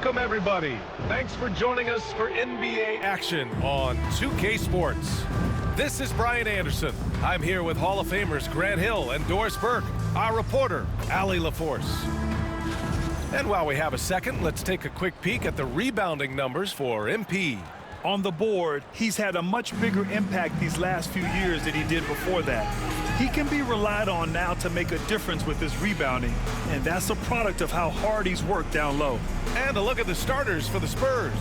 Welcome, everybody. Thanks for joining us for NBA action on 2K Sports. This is Brian Anderson. I'm here with Hall of Famers Grant Hill and Doris Burke, our reporter, Allie LaForce. And while we have a second, let's take a quick peek at the rebounding numbers for MP. On the board, he's had a much bigger impact these last few years than he did before that. He can be relied on now to make a difference with his rebounding, and that's a product of how hard he's worked down low. And a look at the starters for the Spurs.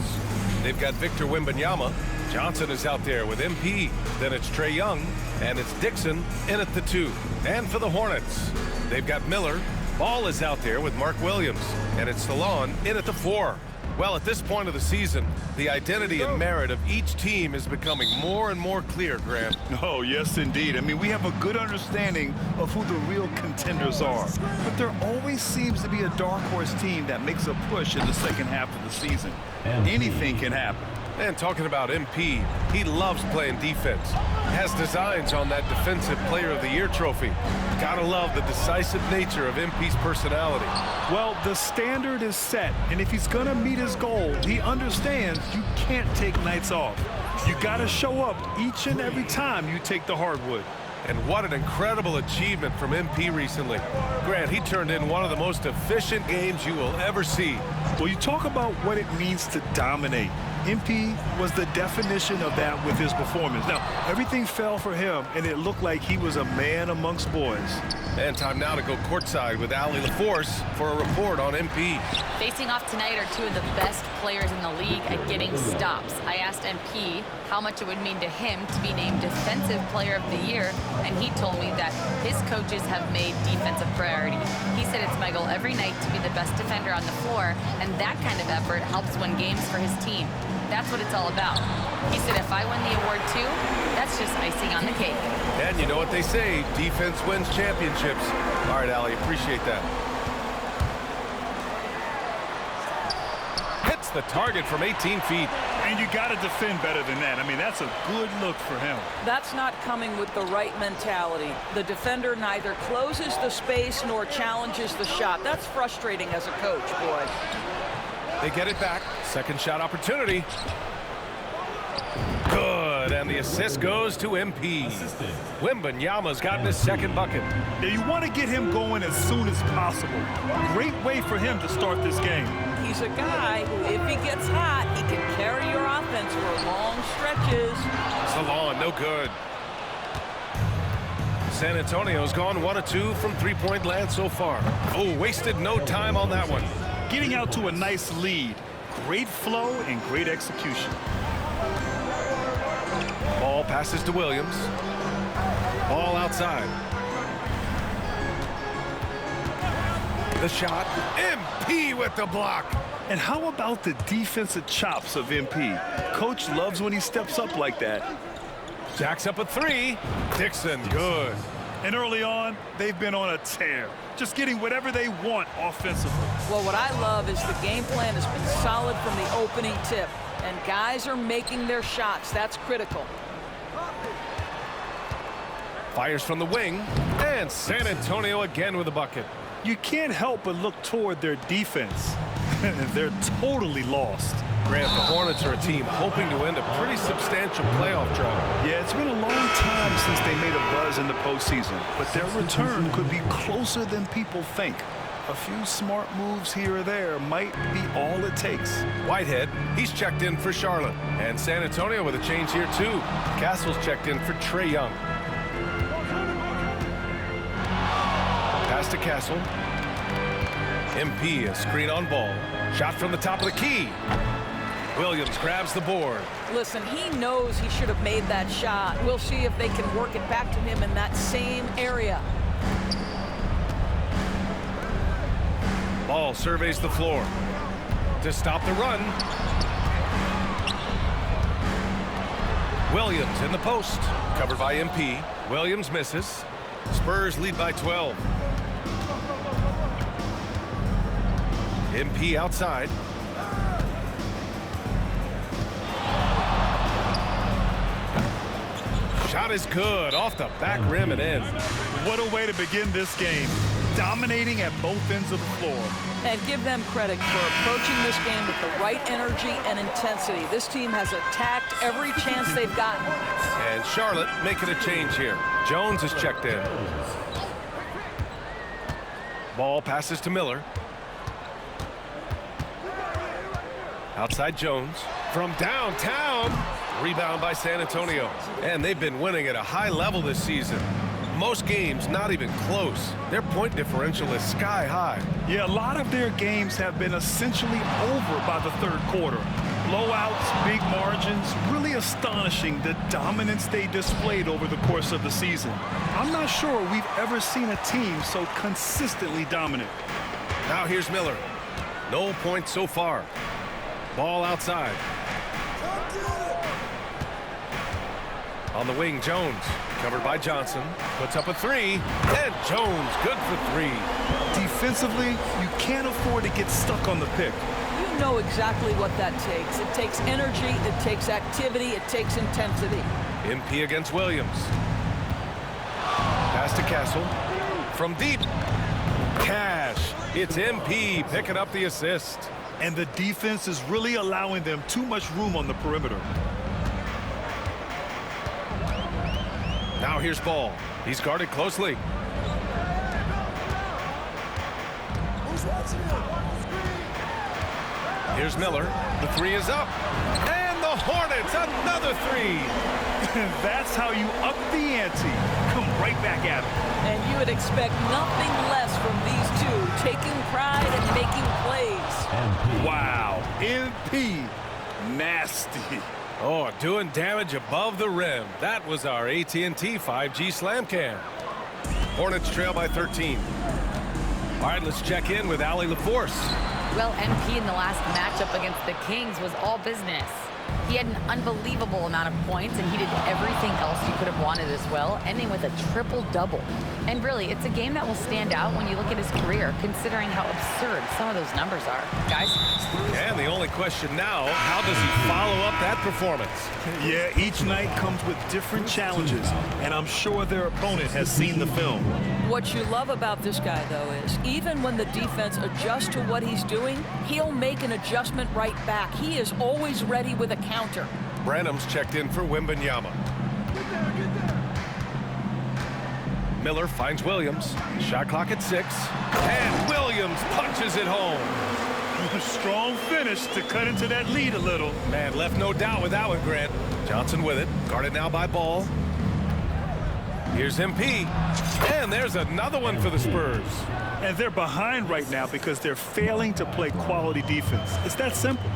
They've got Victor Wembanyama. Johnson is out there with MP. Then it's Trae Young, and it's Dixon in at the 2. And for the Hornets, they've got Miller. Ball is out there with Mark Williams, and it's Stallone in at the 4. Well, at this point of the season, the identity and merit of each team is becoming more and more clear, Grant. Oh, yes, indeed. I mean, we have a good understanding of who the real contenders are. But there always seems to be a dark horse team that makes a push in the second half of the season. Anything can happen. And talking about MP, he loves playing defense. Has designs on that Defensive Player of the Year trophy. Gotta love the decisive nature of MP's personality. Well, the standard is set, and if he's gonna meet his goal, he understands you can't take nights off. You gotta show up each and every time you take the hardwood. And what an incredible achievement from MP recently. Grant, he turned in one of the most efficient games you will ever see. Well, you talk about what it means to dominate. MP was the definition of that with his performance. Now, everything fell for him, and it looked like he was a man amongst boys. And time now to go courtside with Allie LaForce for a report on MP. Facing off tonight are two of the best players in the league at getting stops. I asked MP how much it would mean to him to be named Defensive Player of the Year, and he told me that his coaches have made defense a priority. He said it's my goal every night to be the best defender on the floor, and that kind of effort helps win games for his team. That's what it's all about. He said if I win the award too, that's just icing on the cake. And you know what they say, defense wins championships. All right, Allie, appreciate that. Hits the target from 18 feet. And you got to defend better than that. I mean, that's a good look for him. That's not coming with the right mentality. The defender neither closes the space nor challenges the shot. That's frustrating as a coach, boy. They get it back. Second shot opportunity. Good, and the assist goes to MP. Wembanyama's gotten his second bucket. Now, you want to get him going as soon as possible. Great way for him to start this game. He's a guy who, if he gets hot, he can carry your offense for long stretches. Stallone, no good. San Antonio's gone 1 of 2 from three-point land so far. Oh, wasted no time on that one. Getting out to a nice lead. Great flow and great execution. Ball passes to Williams. Ball outside. The shot. MP with the block. And how about the defensive chops of MP? Coach loves when he steps up like that. Jacks up a 3. Dixon, good. And early on, they've been on a tear. Just getting whatever they want offensively. Well, what I love is the game plan has been solid from the opening tip. And guys are making their shots. That's critical. Fires from the wing. And San Antonio again with a bucket. You can't help but look toward their defense. They're totally lost. Grant, the Hornets are a team hoping to end a pretty substantial playoff drought. Yeah, it's been a long time since they made a buzz in the postseason, but their return could be closer than people think. A few smart moves here or there might be all it takes. Whitehead, he's checked in for Charlotte. And San Antonio with a change here, too. Castle's checked in for Trae Young. Pass to Castle. MP, a screen on ball. Shot from the top of the key. Williams grabs the board. Listen, he knows he should have made that shot. We'll see if they can work it back to him in that same area. Ball surveys the floor. To stop the run. Williams in the post. Covered by MP. Williams misses. Spurs lead by 12. MP outside. Shot is good, off the back rim and in. What a way to begin this game. Dominating at both ends of the floor. And give them credit for approaching this game with the right energy and intensity. This team has attacked every chance they've gotten. And Charlotte making a change here. Jones is checked in. Ball passes to Miller. Outside Jones. From downtown. Rebound by San Antonio. And they've been winning at a high level this season. Most games not even close. Their point differential is sky high. Yeah, a lot of their games have been essentially over by the third quarter. Blowouts, big margins, really astonishing the dominance they displayed over the course of the season. I'm not sure we've ever seen a team so consistently dominant. Now here's Miller. No points so far. Ball outside. On the wing, Jones. Covered by Johnson. Puts up a three. And Jones, good for three. Defensively, you can't afford to get stuck on the pick. You know exactly what that takes. It takes energy, it takes activity, it takes intensity. MP against Williams. Pass to Castle. From deep. Cash. It's MP picking up the assist. And the defense is really allowing them too much room on the perimeter. Now here's Ball. He's guarded closely. Here's Miller. The three is up. And the Hornets, another three. That's how you up the ante. Come right back at them. And you would expect nothing less from these two, taking pride and making plays. Wow, MP, nasty. Oh, doing damage above the rim. That was our AT&T 5G Slam Cam. Hornets trail by 13. All right, let's check in with Allie LaForce. Well, MP in the last matchup against the Kings was all business. He had an unbelievable amount of points, and he did everything else you could have wanted as well, ending with a triple-double. And really, it's a game that will stand out when you look at his career, considering how absurd some of those numbers are. Guys? And the only question now, how does he follow up that performance? Yeah, each night comes with different challenges, and I'm sure their opponent has seen the film. What you love about this guy, though, is even when the defense adjusts to what he's doing, he'll make an adjustment right back. He is always ready with a counter. Branham's checked in for Wembanyama. Miller finds Williams. Shot clock at 6. And Williams punches it home. Strong finish to cut into that lead a little. Man, left no doubt with that one, Grant. Johnson with it. Guarded now by Ball. Here's MP. And there's another one for the Spurs. And they're behind right now because they're failing to play quality defense. It's that simple.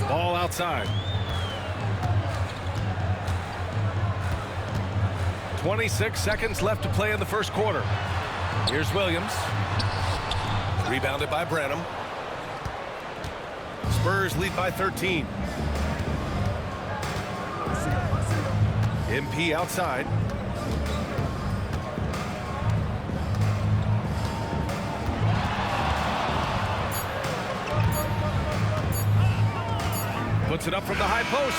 Ball outside. 26 seconds left to play in the first quarter. Here's Williams. Rebounded by Branham. Spurs lead by 13. MP outside. Puts it up from the high post.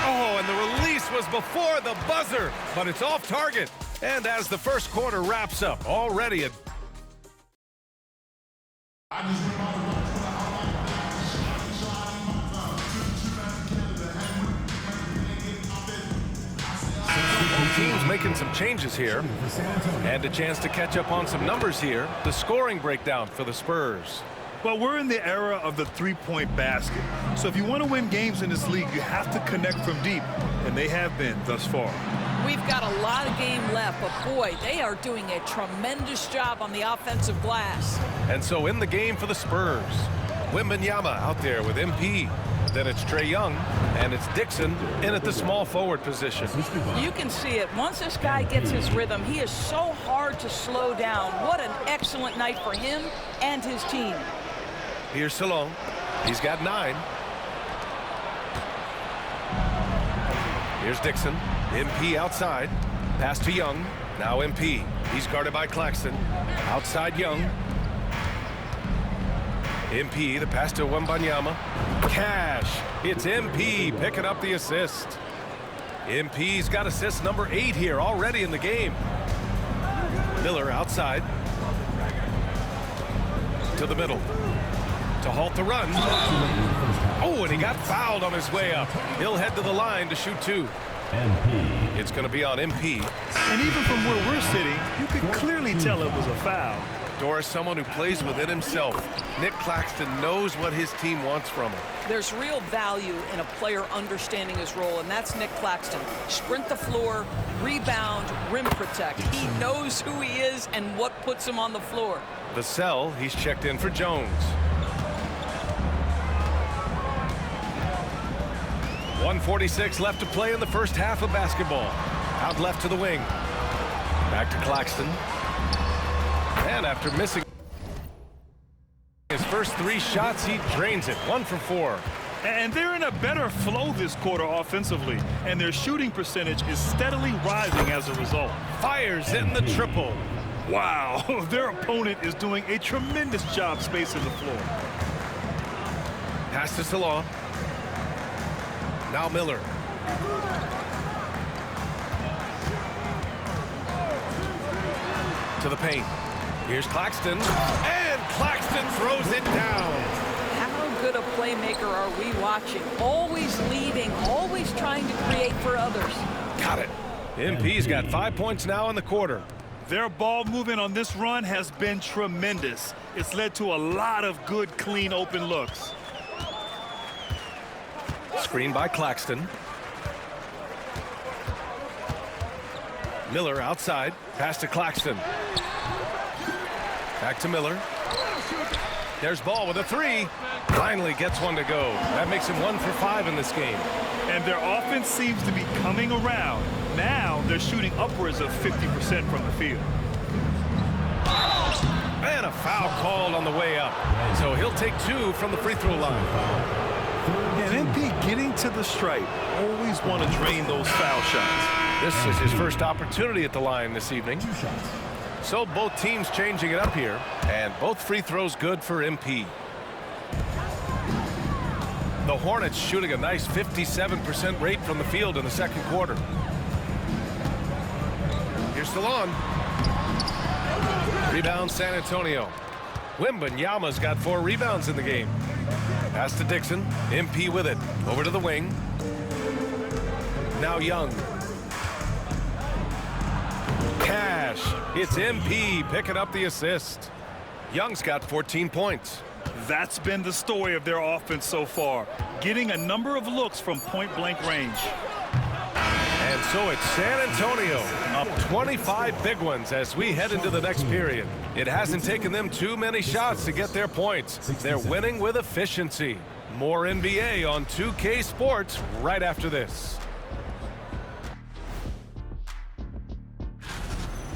Oh, and the release was before the buzzer, but it's off target. And as the first quarter wraps up, already a team's making some changes here, and a chance to catch up on some numbers here. The scoring breakdown for the Spurs. Well, we're in the era of the three-point basket. So if you want to win games in this league, you have to connect from deep, and they have been thus far. We've got a lot of game left, but boy, they are doing a tremendous job on the offensive glass. And so in the game for the Spurs, Wembanyama out there with MP. Then it's Trae Young, and it's Dixon in at the small forward position. You can see it. Once this guy gets his rhythm, he is so hard to slow down. What an excellent night for him and his team. Here's Salone. He's got 9. Here's Dixon. MP outside. Pass to Young. Now MP. He's guarded by Claxton. Outside Young. MP, the pass to Wembanyama. Cash. It's MP picking up the assist. MP's got assist number 8 here already in the game. Miller outside. To the middle. To halt the run. Oh, and he got fouled on his way up. He'll head to the line to shoot 2. MP. It's going to be on MP. And even from where we're sitting, you could clearly tell it was a foul. Doris, someone who plays within himself. Nick Claxton knows what his team wants from him. There's real value in a player understanding his role, and that's Nick Claxton. Sprint the floor, rebound, rim protect. He knows who he is and what puts him on the floor. The cell, he's checked in for Jones. 1:46 left to play in the first half of basketball. Out left to the wing. Back to Claxton. And after missing his first 3 shots, he drains it. 1 for 4. And they're in a better flow this quarter offensively, and their shooting percentage is steadily rising as a result. Fires in the triple. Wow, their opponent is doing a tremendous job spacing the floor. Pass to Salon. Now Miller. To the paint. Here's Claxton. And Claxton throws it down. How good a playmaker are we watching? Always leading, always trying to create for others. Got it. MP's got 5 points now in the quarter. Their ball movement on this run has been tremendous. It's led to a lot of good, clean, open looks. Screen by Claxton. Miller outside. Pass to Claxton. Back to Miller. There's Ball with a 3. Finally gets one to go. That makes him 1 for 5 in this game. And their offense seems to be coming around. Now they're shooting upwards of 50% from the field. And a foul called on the way up. So he'll take 2 from the free throw line. And MP getting to the stripe. Always want to drain those foul shots. This is his first opportunity at the line this evening. So both teams changing it up here. And both free throws good for MP. The Hornets shooting a nice 57% rate from the field in the second quarter. Here's Salon. Rebound San Antonio. Wembanyama's got 4 rebounds in the game. Pass to Dixon. MP with it. Over to the wing. Now Young. Cash. It's MP picking up the assist. Young's got 14 points. That's been the story of their offense so far, getting a number of looks from point-blank range. And so it's San Antonio up 25 big ones as we head into the next period. It hasn't taken them too many shots to get their points. They're winning with efficiency. More NBA on 2K Sports right after this.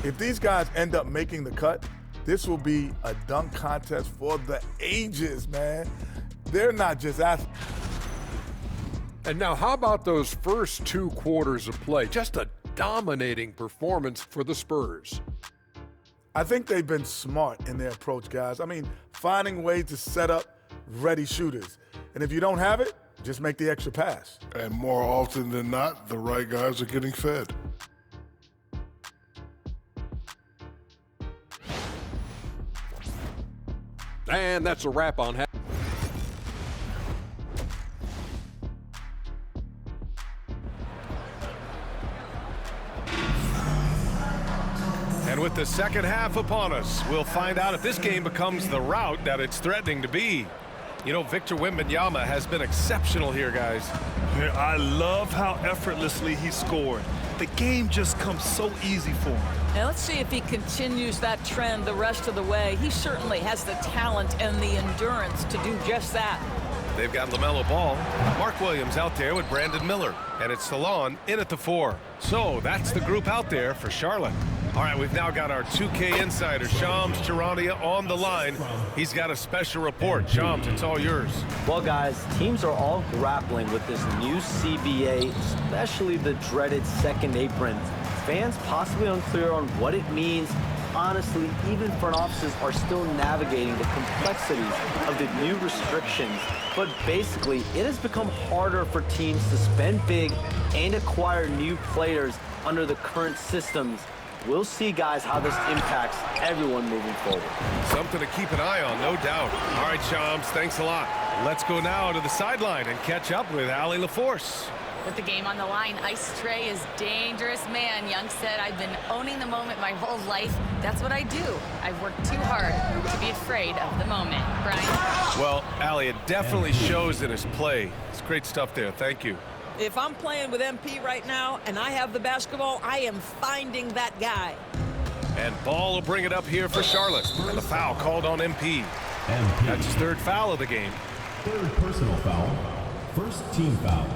If these guys end up making the cut, this will be a dunk contest for the ages, man. They're not just asking. And now how about those first 2 quarters of play? Just a dominating performance for the Spurs. I think they've been smart in their approach, guys. I mean, finding ways to set up ready shooters. And if you don't have it, just make the extra pass. And more often than not, the right guys are getting fed. And that's a wrap on half. And with the second half upon us, we'll find out if this game becomes the rout that it's threatening to be. You know, Victor Wembanyama has been exceptional here, guys. I love how effortlessly he scored. The game just comes so easy for him. Now let's see if he continues that trend the rest of the way. He certainly has the talent and the endurance to do just that. They've got LaMelo Ball. Mark Williams out there with Brandon Miller. And it's Salon in at the 4. So that's the group out there for Charlotte. All right, we've now got our 2K insider, Shams Charania, on the line. He's got a special report. Shams, it's all yours. Well, guys, teams are all grappling with this new CBA, especially the dreaded second apron. Fans possibly unclear on what it means. Honestly, even front offices are still navigating the complexities of the new restrictions. But basically, it has become harder for teams to spend big and acquire new players under the current systems. We'll see, guys, how this impacts everyone moving forward. Something to keep an eye on, no doubt. All right, Shams, thanks a lot. Let's go now to the sideline and catch up with Allie LaForce. With the game on the line, Ice Trey is dangerous man. Young said, I've been owning the moment my whole life. That's what I do. I've worked too hard to be afraid of the moment. Brian? Well, Allie, it definitely shows in his play. It's great stuff there. Thank you. If I'm playing with MP right now and I have the basketball, I am finding that guy. And Ball will bring it up here for Charlotte. And the foul called on MP. That's his third foul of the game. Third personal foul. First team foul.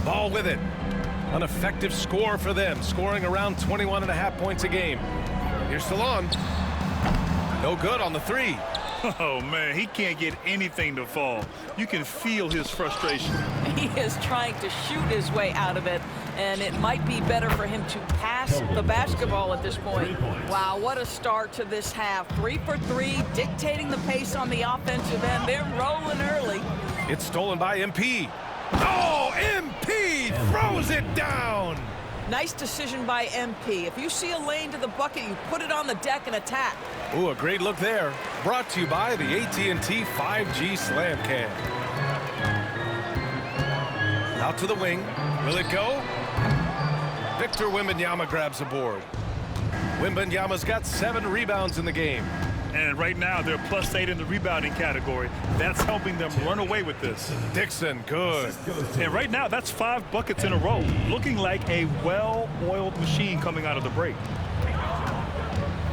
Ball with it. An effective score for them, scoring around 21.5 points a game. Here's Salon. No good on the three. Oh, man, he can't get anything to fall. You can feel his frustration. He is trying to shoot his way out of it, and it might be better for him to pass the basketball at this point. Wow, what a start to this half. 3 for 3, dictating the pace on the offensive end. They're rolling early. It's stolen by MP. Oh, MP throws it down. Nice decision by MP. If you see a lane to the bucket, you put it on the deck and attack. Ooh, a great look there. Brought to you by the AT&T 5G Slam Cam. Out to the wing. Will it go? Victor Wembanyama grabs a board. Wembanyama's got 7 rebounds in the game. And right now, they're +8 in the rebounding category. That's helping them run away with this. Dixon, good. And right now, that's 5 buckets in a row. Looking like a well-oiled machine coming out of the break.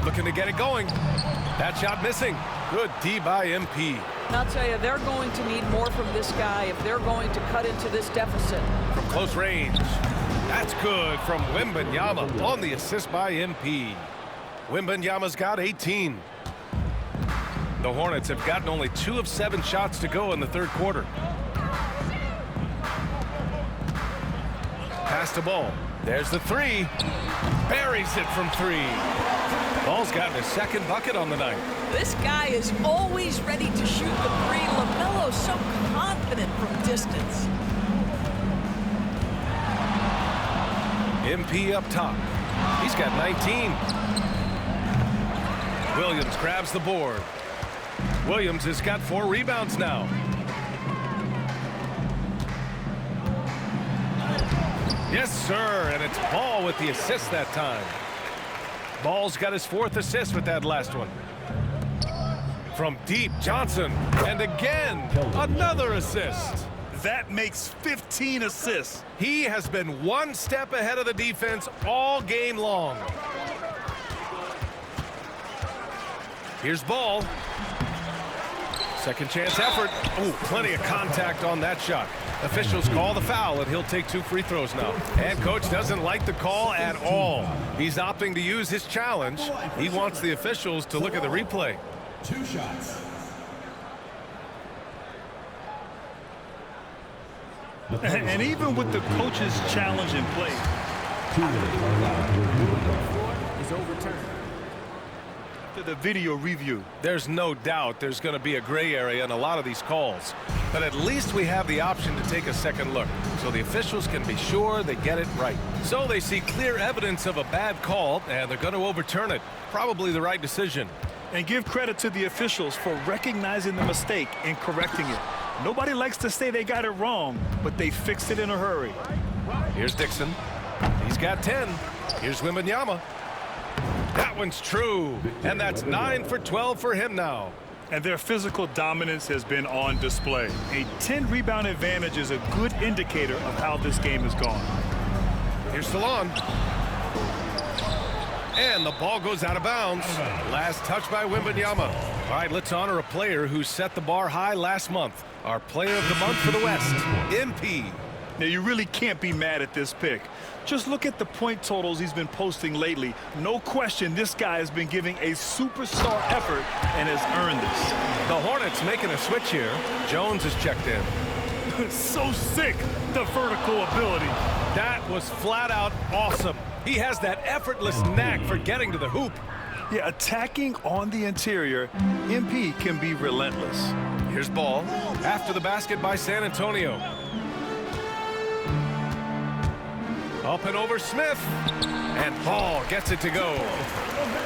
Looking to get it going. That shot missing. Good D by MP. And I'll tell you, they're going to need more from this guy if they're going to cut into this deficit. From close range. That's good from Wembanyama on the assist by MP. Wembanyama's got 18. The Hornets have gotten only 2 of 7 shots to go in the third quarter. Pass the ball. There's the three. Buries it from 3. Ball's gotten his second bucket on the night. This guy is always ready to shoot the 3. LaMelo's so confident from distance. MP up top. He's got 19. Williams grabs the board. Williams has got 4 rebounds now. Yes, sir, and it's Ball with the assist that time. Ball's got his 4th assist with that last one. From deep, Johnson, and again, another assist. That makes 15 assists. He has been 1 step ahead of the defense all game long. Here's Ball. Second chance effort. Oh, plenty of contact on that shot. Officials call the foul, and he'll take 2 free throws now. And coach doesn't like the call at all. He's opting to use his challenge. He wants the officials to look at the replay. 2 shots. And even with the coach's challenge in play, 2 minutes are allowed to review the call. is overturned. To the video review. There's no doubt there's going to be a gray area in a lot of these calls. But at least we have the option to take a second look, so the officials can be sure they get it right. So they see clear evidence of a bad call, and they're going to overturn it. Probably the right decision. And give credit to the officials for recognizing the mistake and correcting it. Nobody likes to say they got it wrong, but they fixed it in a hurry. Here's Dixon. He's got 10. Here's Wembanyama. That one's true, and that's 9 for 12 for him now. And their physical dominance has been on display. A 10-rebound advantage is a good indicator of how this game has gone. Here's Salon. And the ball goes out of bounds. Last touch by Wembanyama. All right, let's honor a player who set the bar high last month. Our player of the month for the West, MP. Now, you really can't be mad at this pick. Just look at the point totals he's been posting lately. No question, this guy has been giving a superstar effort and has earned this. The Hornets making a switch here. Jones is checked in. So sick, the vertical ability. That was flat out awesome. He has that effortless knack for getting to the hoop. Yeah, attacking on the interior, MP can be relentless. Here's Ball. After the basket by San Antonio. Up and over Smith. And Ball gets it to go.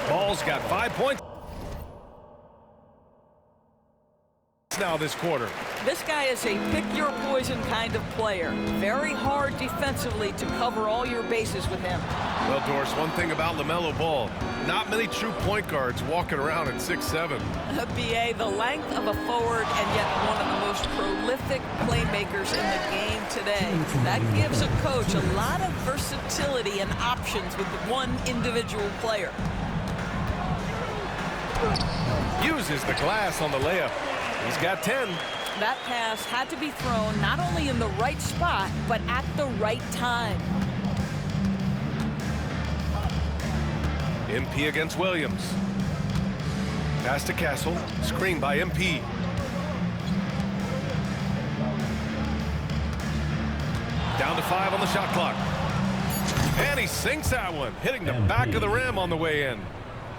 Ball's got 5 points now this quarter. This guy is a pick-your-poison kind of player. Very hard defensively to cover all your bases with him. Well, Doris, one thing about LaMelo Ball, not many true point guards walking around at 6'7". BA, the length of a forward and yet one of the most prolific playmakers in the game today. That gives a coach a lot of versatility and options with one individual player. Uses the glass on the layup. He's got 10. That pass had to be thrown not only in the right spot, but at the right time. MP against Williams. Pass to Castle. Screen by MP. Down to 5 on the shot clock. And he sinks that one, hitting the back of the rim on the way in.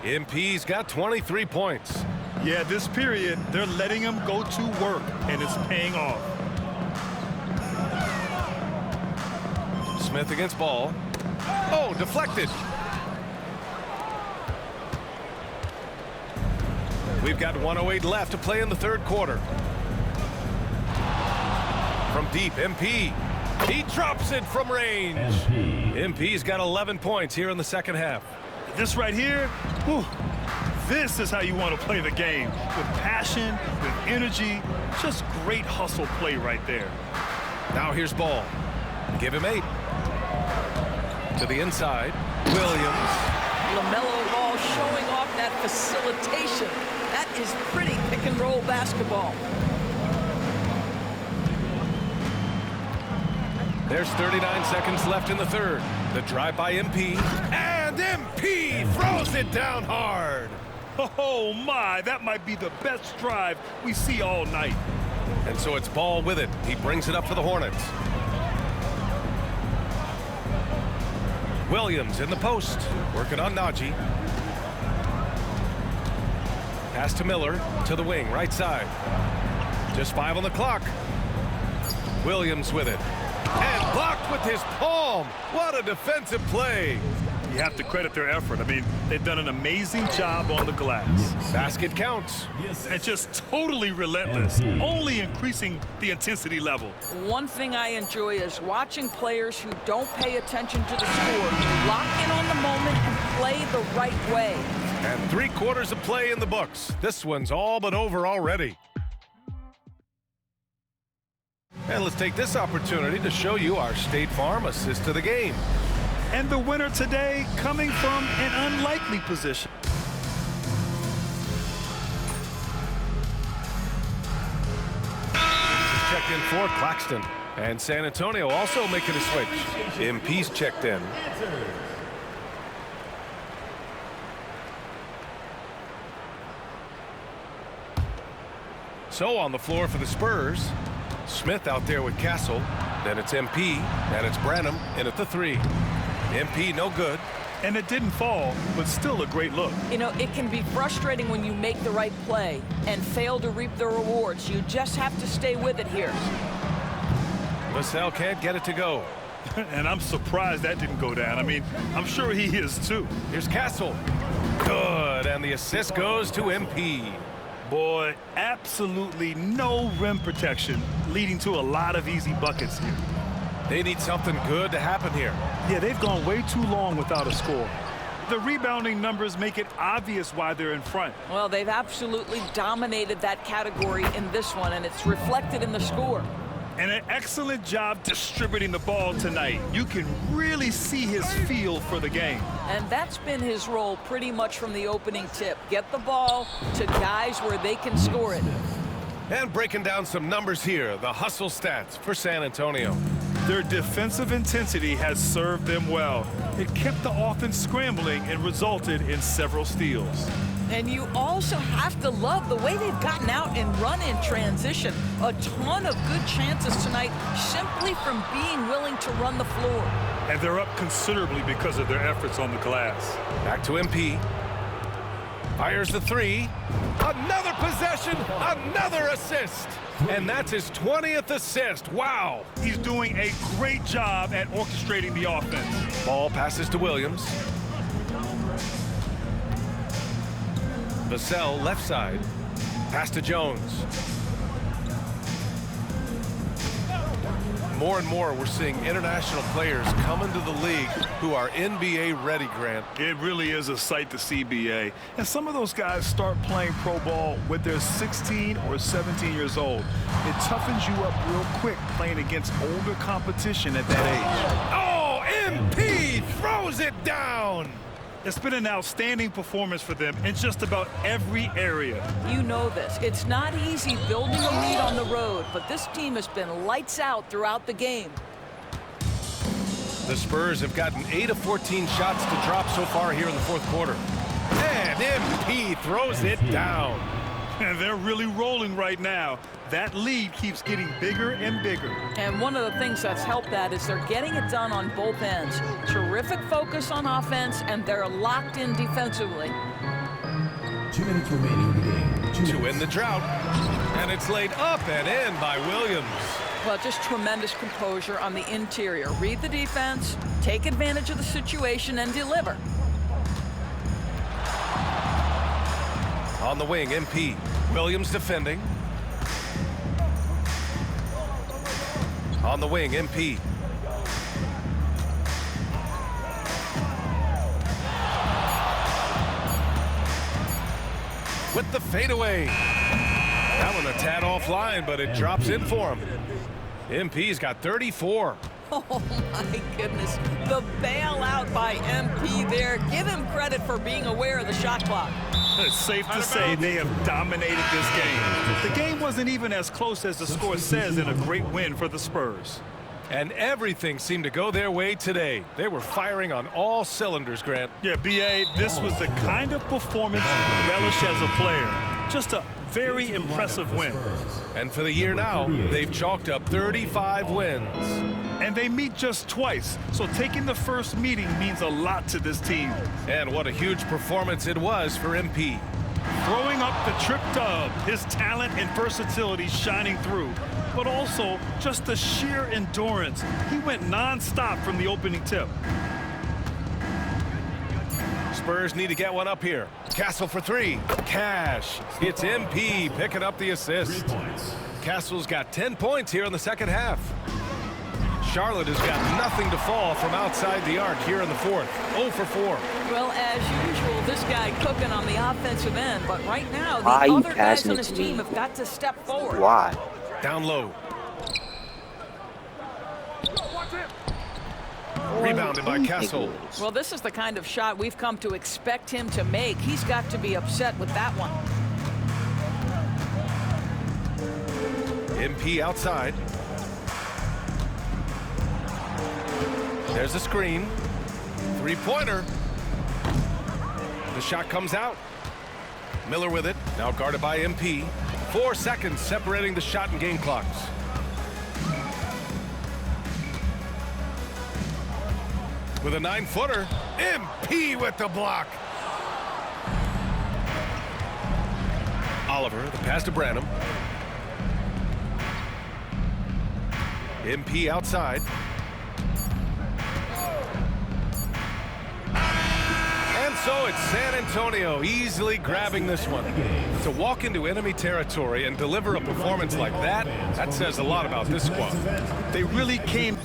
MP's got 23 points. Yeah, this period, they're letting him go to work, and it's paying off. Smith against Ball. Oh, deflected. We've got 1:08 left to play in the third quarter. From deep, MP. He drops it from range. MP's got 11 points here in the second half. This right here, whew, this is how you want to play the game. With passion, with energy, just great hustle play right there. Now here's Ball. Give him 8. To the inside, Williams. LaMelo Ball showing off that facilitation. That is pretty pick-and-roll basketball. There's 39 seconds left in the third. The drive by MP. And MP throws it down hard. Oh, my, that might be the best drive we see all night. And so it's Ball with it. He brings it up for the Hornets. Williams in the post, working on Najee. Pass to Miller, to the wing, right side. Just 5 on the clock. Williams with it. And blocked with his palm. What a defensive play. You have to credit their effort. I mean, they've done an amazing job on the glass. Basket counts. And just totally relentless, only increasing the intensity level. One thing I enjoy is watching players who don't pay attention to the score lock in on the moment and play the right way. And 3 quarters of play in the books. This one's all but over already. And let's take this opportunity to show you our State Farm assist to the game. And the winner today coming from an unlikely position. Checked in for Claxton. And San Antonio also making a switch. MP's checked in. So on the floor for the Spurs, Smith out there with Castle. Then it's MP, and it's Branham in at the 3. MP no good. And it didn't fall, but still a great look. You know, it can be frustrating when you make the right play and fail to reap the rewards. You just have to stay with it here. LaSalle can't get it to go. And I'm surprised that didn't go down. I mean, I'm sure he is too. Here's Castle. Good, and the assist goes to MP. Boy, absolutely no rim protection, leading to a lot of easy buckets here. They need something good to happen here. Yeah, they've gone way too long without a score. The rebounding numbers make it obvious why they're in front. Well, they've absolutely dominated that category in this one, and it's reflected in the score. And an excellent job distributing the ball tonight. You can really see his feel for the game. And that's been his role pretty much from the opening tip. Get the ball to guys where they can score it. And breaking down some numbers here, the hustle stats for San Antonio. Their defensive intensity has served them well. It kept the offense scrambling and resulted in several steals. And you also have to love the way they've gotten out and run in transition. A ton of good chances tonight simply from being willing to run the floor. And they're up considerably because of their efforts on the glass. Back to MP. Fires the three. Another possession, another assist. And that's his 20th assist. Wow. He's doing a great job at orchestrating the offense. Ball passes to Williams. Vassell left side. Pass to Jones. More and more, we're seeing international players come into the league who are NBA ready, Grant. It really is a sight to see, BA. And some of those guys start playing pro ball when they're 16 or 17 years old. It toughens you up real quick playing against older competition at that age. Oh, MP throws it down. It's been an outstanding performance for them in just about every area. You know this. It's not easy building a lead on the road, but this team has been lights out throughout the game. The Spurs have gotten 8 of 14 shots to drop so far here in the fourth quarter. And MP throws it down. And they're really rolling right now. That lead keeps getting bigger and bigger. And one of the things that's helped that is they're getting it done on both ends. Terrific focus on offense, and they're locked in defensively. 2 minutes remaining in the game. To win the drought. And it's laid up and in by Williams. Well, just tremendous composure on the interior. Read the defense, take advantage of the situation, and deliver. On the wing, MP. Williams defending. On the wing, MP. With the fadeaway. That one a tad offline, but it drops in for him. MP's got 34. Oh, my goodness. The bailout by MP there. Give him credit for being aware of the shot clock. It's safe to say they have dominated this game. The game wasn't even as close as the score says in a great win for the Spurs. And everything seemed to go their way today. They were firing on all cylinders, Grant. Yeah, BA, this was the kind of performance you relish as a player. Just a very impressive win. And for the year now, they've chalked up 35 wins. And they meet just twice, so taking the first meeting means a lot to this team. And what a huge performance it was for MP. Throwing up the trip dub, his talent and versatility shining through, but also just the sheer endurance. He went non-stop from the opening tip. Spurs need to get one up here. Castle for three. Cash. It's MP picking up the assist. Castle's got 10 points here in the second half. Charlotte has got nothing to fall from outside the arc here in the fourth. 0 for 4. Well, as usual, this guy cooking on the offensive end, but right now the other guys on his team have got to step forward. Why? Down low. Rebounded by Castle. Well, this is the kind of shot we've come to expect him to make. He's got to be upset with that one. MP outside. There's a screen. Three-pointer. The shot comes out. Miller with it. Now guarded by MP. 4 seconds separating the shot and game clocks. With a 9-footer. MP with the block. Oliver, the pass to Branham. MP outside. And so it's San Antonio easily grabbing this one. To walk into enemy territory and deliver a performance like that, that says a lot about this squad. They really came